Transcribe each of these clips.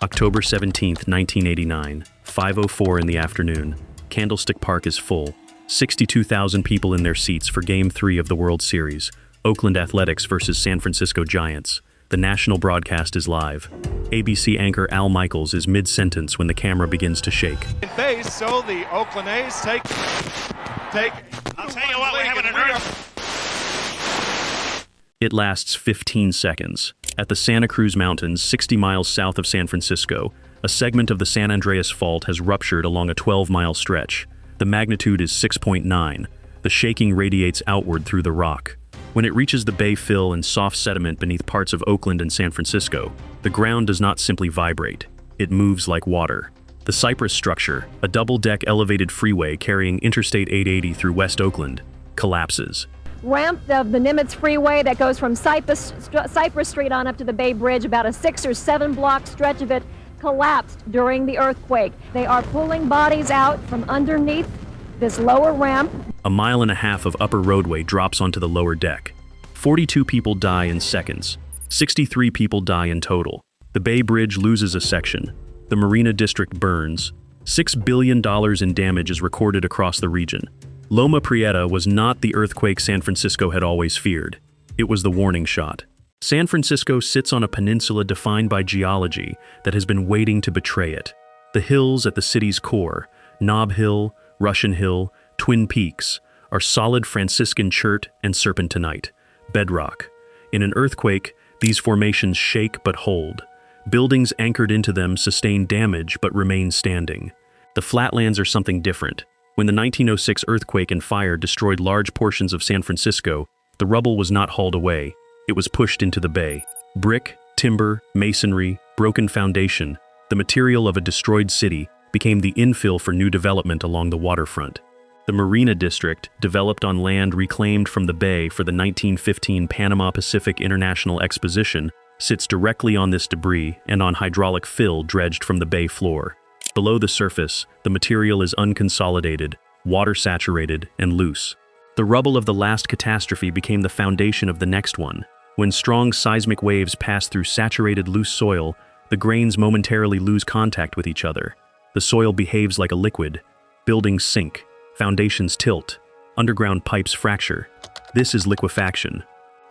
October 17, 1989, 5:04 in the afternoon. Candlestick Park is full. 62,000 people in their seats for Game 3 of the World Series. Oakland Athletics versus San Francisco Giants. The national broadcast is live. ABC anchor Al Michaels is mid-sentence when the camera begins to shake. In base, so the Oakland A's take. I'll tell you what, we're having an earth. It lasts 15 seconds. At the Santa Cruz Mountains, 60 miles south of San Francisco, a segment of the San Andreas Fault has ruptured along a 12-mile stretch. The magnitude is 6.9. The shaking radiates outward through the rock. When it reaches the bay fill and soft sediment beneath parts of Oakland and San Francisco, the ground does not simply vibrate. It moves like water. The Cypress structure, a double-deck elevated freeway carrying Interstate 880 through West Oakland, collapses. Ramp of the Nimitz Freeway that goes from Cypress Street on up to the Bay Bridge, about a 6 or 7 block stretch of it, collapsed during the earthquake. They are pulling bodies out from underneath this lower ramp. A mile and a half of upper roadway drops onto the lower deck. 42 people die in seconds. 63 people die in total. The Bay Bridge loses a section. The Marina District burns. $6 billion in damage is recorded across the region. Loma Prieta was not the earthquake San Francisco had always feared. It was the warning shot. San Francisco sits on a peninsula defined by geology that has been waiting to betray it. The hills at the city's core, Nob Hill, Russian Hill, Twin Peaks, are solid Franciscan chert and serpentinite, bedrock. In an earthquake, these formations shake but hold. Buildings anchored into them sustain damage but remain standing. The flatlands are something different. When the 1906 earthquake and fire destroyed large portions of San Francisco, the rubble was not hauled away. It was pushed into the bay. Brick, timber, masonry, broken foundation, the material of a destroyed city, became the infill for new development along the waterfront. The Marina District, developed on land reclaimed from the bay for the 1915 Panama Pacific International Exposition, sits directly on this debris and on hydraulic fill dredged from the bay floor. Below the surface, the material is unconsolidated, water-saturated, and loose. The rubble of the last catastrophe became the foundation of the next one. When strong seismic waves pass through saturated loose soil, the grains momentarily lose contact with each other. The soil behaves like a liquid. Buildings sink, foundations tilt, underground pipes fracture. This is liquefaction.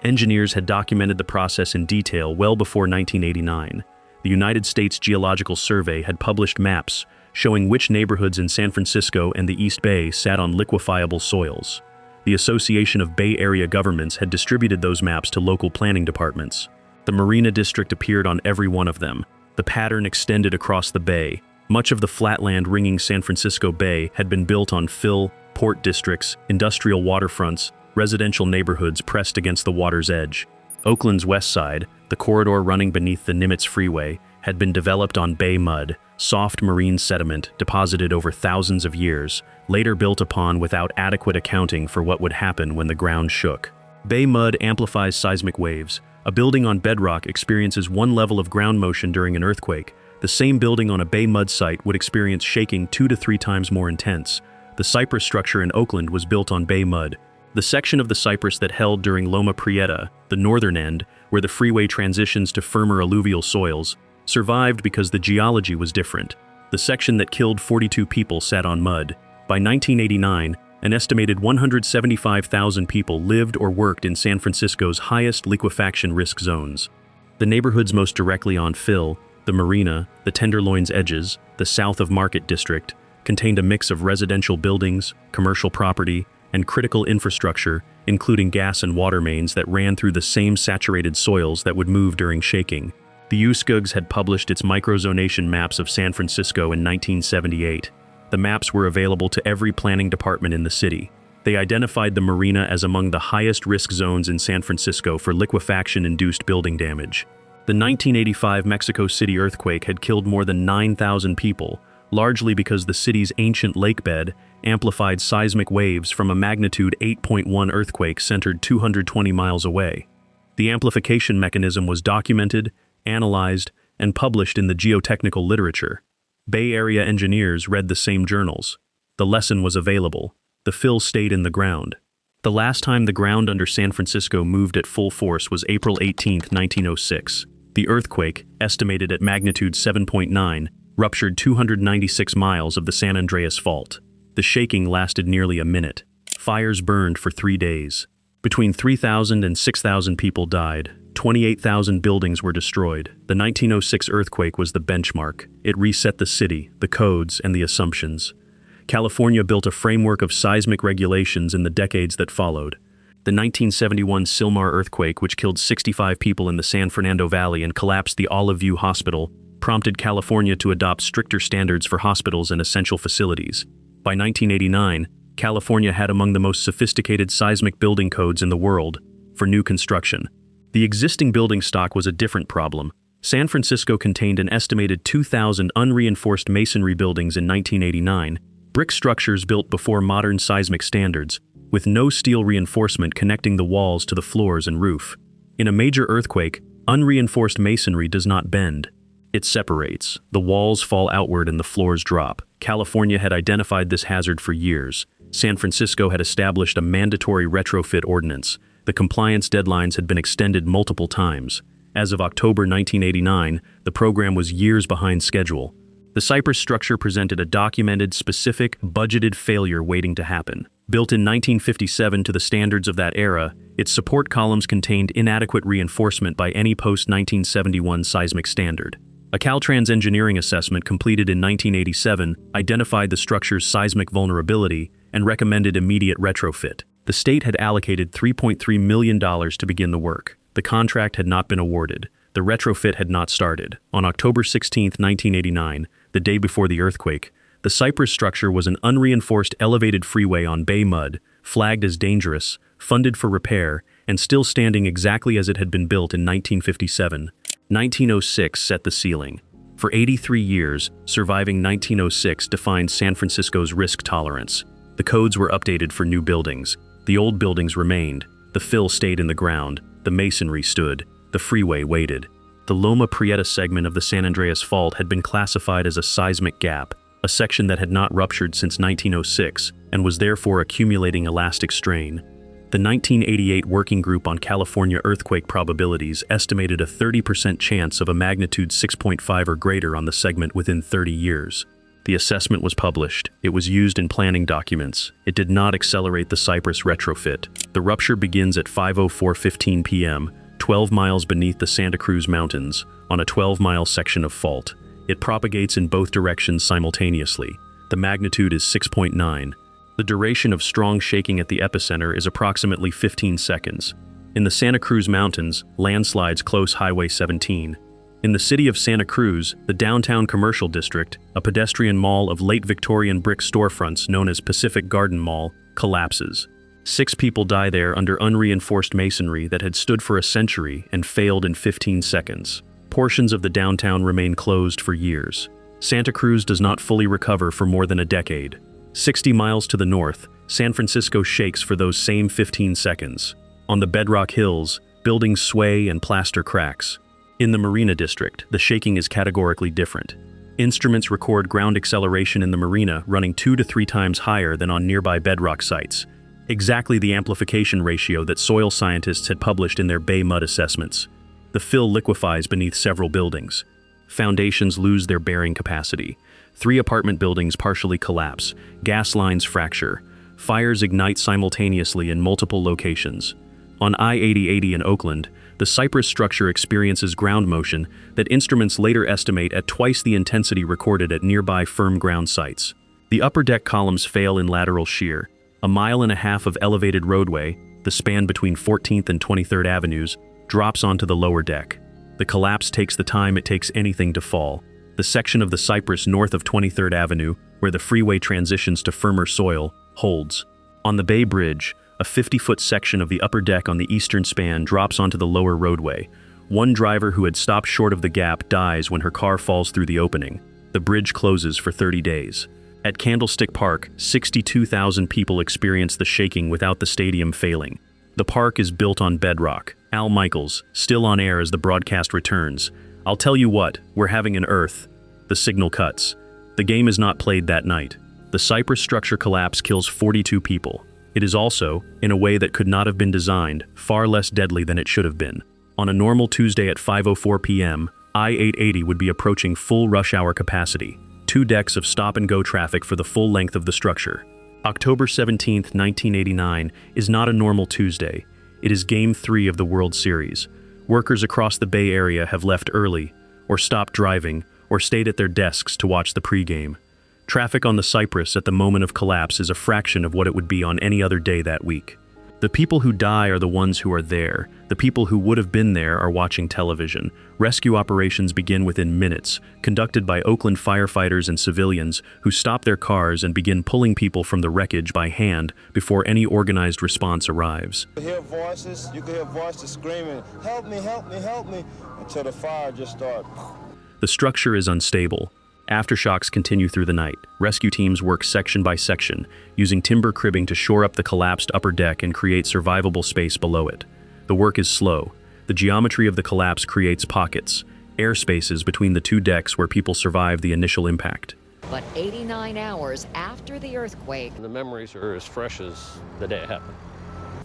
Engineers had documented the process in detail well before 1989. The United States Geological Survey had published maps showing which neighborhoods in San Francisco and the East Bay sat on liquefiable soils. The Association of Bay Area Governments had distributed those maps to local planning departments. The Marina District appeared on every one of them. The pattern extended across the bay. Much of the flatland ringing San Francisco Bay had been built on fill, port districts, industrial waterfronts, residential neighborhoods pressed against the water's edge. Oakland's west side, the corridor running beneath the Nimitz Freeway, had been developed on bay mud, soft marine sediment deposited over thousands of years, later built upon without adequate accounting for what would happen when the ground shook. Bay mud amplifies seismic waves. A building on bedrock experiences one level of ground motion during an earthquake. The same building on a bay mud site would experience shaking 2 to 3 times more intense. The Cypress structure in Oakland was built on bay mud. The section of the Cypress that held during Loma Prieta, the northern end, where the freeway transitions to firmer alluvial soils, survived because the geology was different. The section that killed 42 people sat on mud. By 1989, an estimated 175,000 people lived or worked in San Francisco's highest liquefaction risk zones. The neighborhoods most directly on fill, the Marina, the Tenderloin's edges, the south of Market District, contained a mix of residential buildings, commercial property, and critical infrastructure, including gas and water mains that ran through the same saturated soils that would move during shaking. The USCGS had published its microzonation maps of San Francisco in 1978. The maps were available to every planning department in the city. They identified the Marina as among the highest risk zones in San Francisco for liquefaction-induced building damage. The 1985 Mexico City earthquake had killed more than 9,000 people, largely because the city's ancient lakebed amplified seismic waves from a magnitude 8.1 earthquake centered 220 miles away. The amplification mechanism was documented, analyzed, and published in the geotechnical literature. Bay Area engineers read the same journals. The lesson was available. The fill stayed in the ground. The last time the ground under San Francisco moved at full force was April 18, 1906. The earthquake, estimated at magnitude 7.9, ruptured 296 miles of the San Andreas Fault. The shaking lasted nearly a minute. Fires burned for 3 days. Between 3,000 and 6,000 people died. 28,000 buildings were destroyed. The 1906 earthquake was the benchmark. It reset the city, the codes, and the assumptions. California built a framework of seismic regulations in the decades that followed. The 1971 Silmar earthquake, which killed 65 people in the San Fernando Valley and collapsed the Olive View Hospital, prompted California to adopt stricter standards for hospitals and essential facilities. By 1989, California had among the most sophisticated seismic building codes in the world for new construction. The existing building stock was a different problem. San Francisco contained an estimated 2,000 unreinforced masonry buildings in 1989, brick structures built before modern seismic standards, with no steel reinforcement connecting the walls to the floors and roof. In a major earthquake, unreinforced masonry does not bend. It separates. The walls fall outward and the floors drop. California had identified this hazard for years. San Francisco had established a mandatory retrofit ordinance. The compliance deadlines had been extended multiple times. As of October 1989, the program was years behind schedule. The Cypress structure presented a documented, specific, budgeted failure waiting to happen. Built in 1957 to the standards of that era, its support columns contained inadequate reinforcement by any post-1971 seismic standard. A Caltrans engineering assessment completed in 1987 identified the structure's seismic vulnerability and recommended immediate retrofit. The state had allocated $3.3 million to begin the work. The contract had not been awarded. The retrofit had not started. On October 16, 1989, the day before the earthquake, the Cypress structure was an unreinforced elevated freeway on bay mud, flagged as dangerous, funded for repair, and still standing exactly as it had been built in 1957. 1906 set the ceiling. For 83 years, surviving 1906 defined San Francisco's risk tolerance. The codes were updated for new buildings. The old buildings remained. The fill stayed in the ground. The masonry stood. The freeway waited. The Loma Prieta segment of the San Andreas Fault had been classified as a seismic gap, a section that had not ruptured since 1906 and was therefore accumulating elastic strain. The 1988 Working Group on California Earthquake Probabilities estimated a 30% chance of a magnitude 6.5 or greater on the segment within 30 years. The assessment was published. It was used in planning documents. It did not accelerate the Cypress retrofit. The rupture begins at 5:04:15 p.m., 12 miles beneath the Santa Cruz Mountains, on a 12-mile section of fault. It propagates in both directions simultaneously. The magnitude is 6.9. The duration of strong shaking at the epicenter is approximately 15 seconds. In the Santa Cruz Mountains, landslides close Highway 17. In the city of Santa Cruz, the downtown commercial district, a pedestrian mall of late Victorian brick storefronts known as Pacific Garden Mall, collapses. 6 people die there under unreinforced masonry that had stood for a century and failed in 15 seconds. Portions of the downtown remain closed for years. Santa Cruz does not fully recover for more than a decade. 60 miles to the north, San Francisco shakes for those same 15 seconds. On the bedrock hills, buildings sway and plaster cracks. In the Marina District, the shaking is categorically different. Instruments record ground acceleration in the marina running 2 to 3 times higher than on nearby bedrock sites, exactly the amplification ratio that soil scientists had published in their bay mud assessments. The fill liquefies beneath several buildings. Foundations lose their bearing capacity. 3 apartment buildings partially collapse. Gas lines fracture. Fires ignite simultaneously in multiple locations. On I-8080 in Oakland, the Cypress structure experiences ground motion that instruments later estimate at twice the intensity recorded at nearby firm ground sites. The upper deck columns fail in lateral shear. A mile and a half of elevated roadway, the span between 14th and 23rd Avenues, drops onto the lower deck. The collapse takes the time it takes anything to fall. The section of the Cypress north of 23rd Avenue, where the freeway transitions to firmer soil, holds. On the Bay Bridge, a 50-foot section of the upper deck on the eastern span drops onto the lower roadway. One driver who had stopped short of the gap dies when her car falls through the opening. The bridge closes for 30 days. At Candlestick Park, 62,000 people experience the shaking without the stadium failing. The park is built on bedrock. Al Michaels, still on air as the broadcast returns. "I'll tell you what, we're having an earth." The signal cuts. The game is not played that night. The Cypress structure collapse kills 42 people. It is also, in a way that could not have been designed, far less deadly than it should have been. On a normal Tuesday at 5:04 p.m., I-880 would be approaching full rush hour capacity, 2 decks of stop-and-go traffic for the full length of the structure. October 17, 1989 is not a normal Tuesday. It is Game 3 of the World Series. Workers across the Bay Area have left early, or stopped driving, or stayed at their desks to watch the pregame. Traffic on the Cypress at the moment of collapse is a fraction of what it would be on any other day that week. The people who die are the ones who are there. The people who would have been there are watching television. Rescue operations begin within minutes, conducted by Oakland firefighters and civilians who stop their cars and begin pulling people from the wreckage by hand before any organized response arrives. You could hear voices screaming, "Help me, help me, help me," until the fire just started. The structure is unstable. Aftershocks continue through the night. Rescue teams work section by section, using timber cribbing to shore up the collapsed upper deck and create survivable space below it. The work is slow. The geometry of the collapse creates pockets, air spaces between the 2 decks where people survive the initial impact. But 89 hours after the earthquake, The memories are as fresh as the day it happened.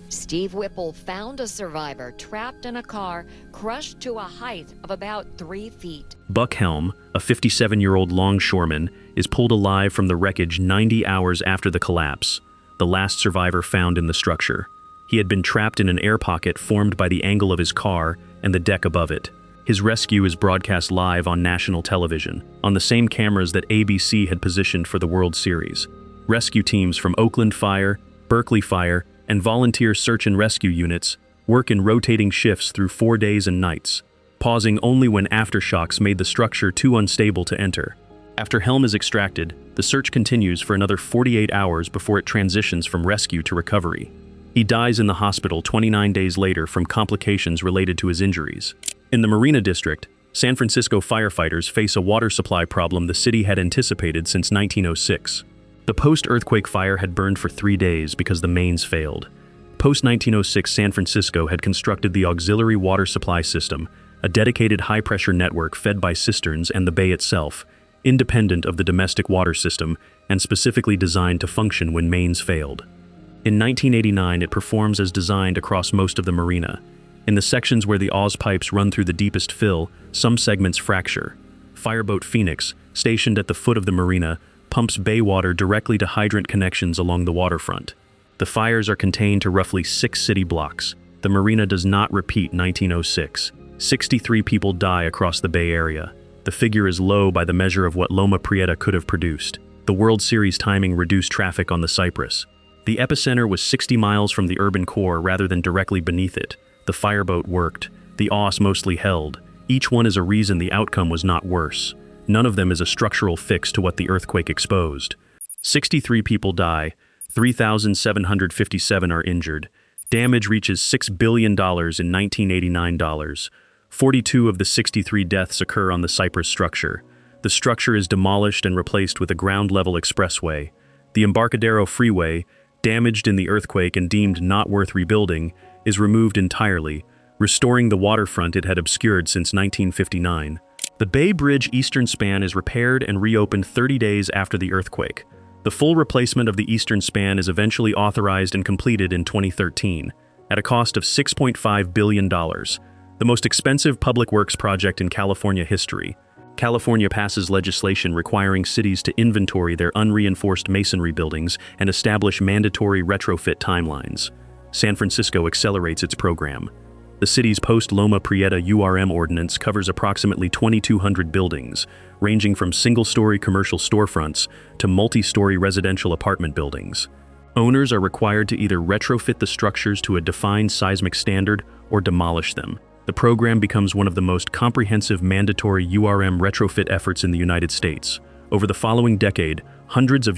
Steve Whipple found a survivor trapped in a car, crushed to a height of about 3 feet. Buck Helm, a 57-year-old longshoreman, is pulled alive from the wreckage 90 hours after the collapse, the last survivor found in the structure. He had been trapped in an air pocket formed by the angle of his car and the deck above it. His rescue is broadcast live on national television, on the same cameras that ABC had positioned for the World Series. Rescue teams from Oakland Fire, Berkeley Fire, and volunteer search and rescue units work in rotating shifts through 4 days and nights, pausing only when aftershocks made the structure too unstable to enter. After Helm is extracted, the search continues for another 48 hours before it transitions from rescue to recovery. He dies in the hospital 29 days later from complications related to his injuries. In the Marina District, San Francisco firefighters face a water supply problem the city had anticipated since 1906. The post-earthquake fire had burned for 3 days because the mains failed. Post-1906 San Francisco had constructed the auxiliary water supply system, a dedicated high-pressure network fed by cisterns and the bay itself, independent of the domestic water system and specifically designed to function when mains failed. In 1989 it performs as designed across most of the marina. In the sections where the Oz pipes run through the deepest fill, some segments fracture. Fireboat Phoenix, stationed at the foot of the marina, pumps bay water directly to hydrant connections along the waterfront. The fires are contained to roughly 6 city blocks. The marina does not repeat 1906. 63 people die across the Bay Area. The figure is low by the measure of what Loma Prieta could have produced. The World Series timing reduced traffic on the Cypress. The epicenter was 60 miles from the urban core rather than directly beneath it. The fireboat worked. The Oz mostly held. Each one is a reason the outcome was not worse. None of them is a structural fix to what the earthquake exposed. 63 people die, 3,757 are injured. Damage reaches $6 billion in 1989 dollars. 42 of the 63 deaths occur on the Cypress structure. The structure is demolished and replaced with a ground-level expressway. The Embarcadero Freeway, damaged in the earthquake and deemed not worth rebuilding, is removed entirely, restoring the waterfront it had obscured since 1959. The Bay Bridge eastern span is repaired and reopened 30 days after the earthquake. The full replacement of the eastern span is eventually authorized and completed in 2013, at a cost of $6.5 billion, the most expensive public works project in California history. California passes legislation requiring cities to inventory their unreinforced masonry buildings and establish mandatory retrofit timelines. San Francisco accelerates its program. The city's post-Loma Prieta ordinance covers approximately 2,200 buildings, ranging from single-story commercial storefronts to multi-story residential apartment buildings. Owners are required to either retrofit the structures to a defined seismic standard or demolish them. The program becomes one of the most comprehensive mandatory retrofit efforts in the United States. Over the following decade, hundreds of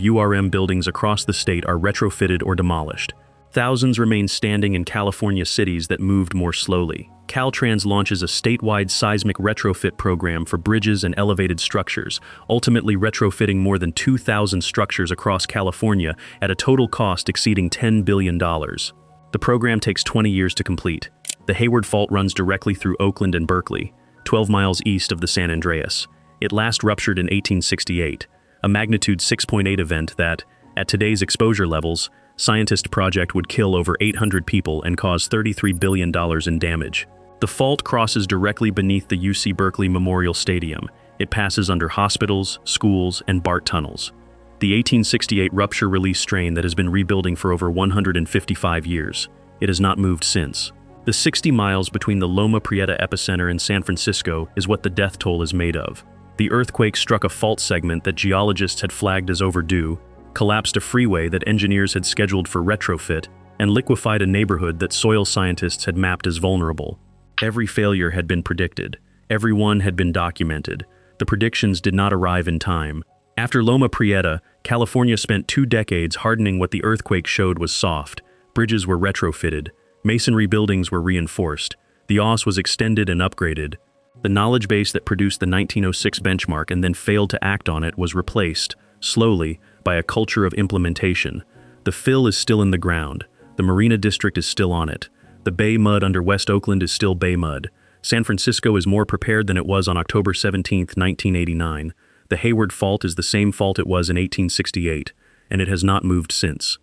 buildings across the state are retrofitted or demolished. Thousands remain standing in California cities that moved more slowly. Caltrans launches a statewide seismic retrofit program for bridges and elevated structures, ultimately retrofitting more than 2,000 structures across California at a total cost exceeding $10 billion. The program takes 20 years to complete. The Hayward Fault runs directly through Oakland and Berkeley, 12 miles east of the San Andreas. It last ruptured in 1868, a magnitude 6.8 event that, at today's exposure levels, Scientist project would kill over 800 people and cause $33 billion in damage. The fault crosses directly beneath the UC Berkeley Memorial Stadium. It passes under hospitals, schools, and BART tunnels. The 1868 rupture release strain that has been rebuilding for over 155 years. It has not moved since. The 60 miles between the Loma Prieta epicenter and San Francisco is what the death toll is made of. The earthquake struck a fault segment that geologists had flagged as overdue, collapsed a freeway that engineers had scheduled for retrofit, and liquefied a neighborhood that soil scientists had mapped as vulnerable. Every failure had been predicted. Every one had been documented. The predictions did not arrive in time. After Loma Prieta, California spent 2 decades hardening what the earthquake showed was soft. Bridges were retrofitted. Masonry buildings were reinforced. The OS was extended and upgraded. The knowledge base that produced the 1906 benchmark and then failed to act on it was replaced, slowly, by a culture of implementation. The fill is still in the ground. The Marina District is still on it. The bay mud under West Oakland is still bay mud. San Francisco is more prepared than it was on October 17, 1989. The Hayward Fault is the same fault it was in 1868, and it has not moved since.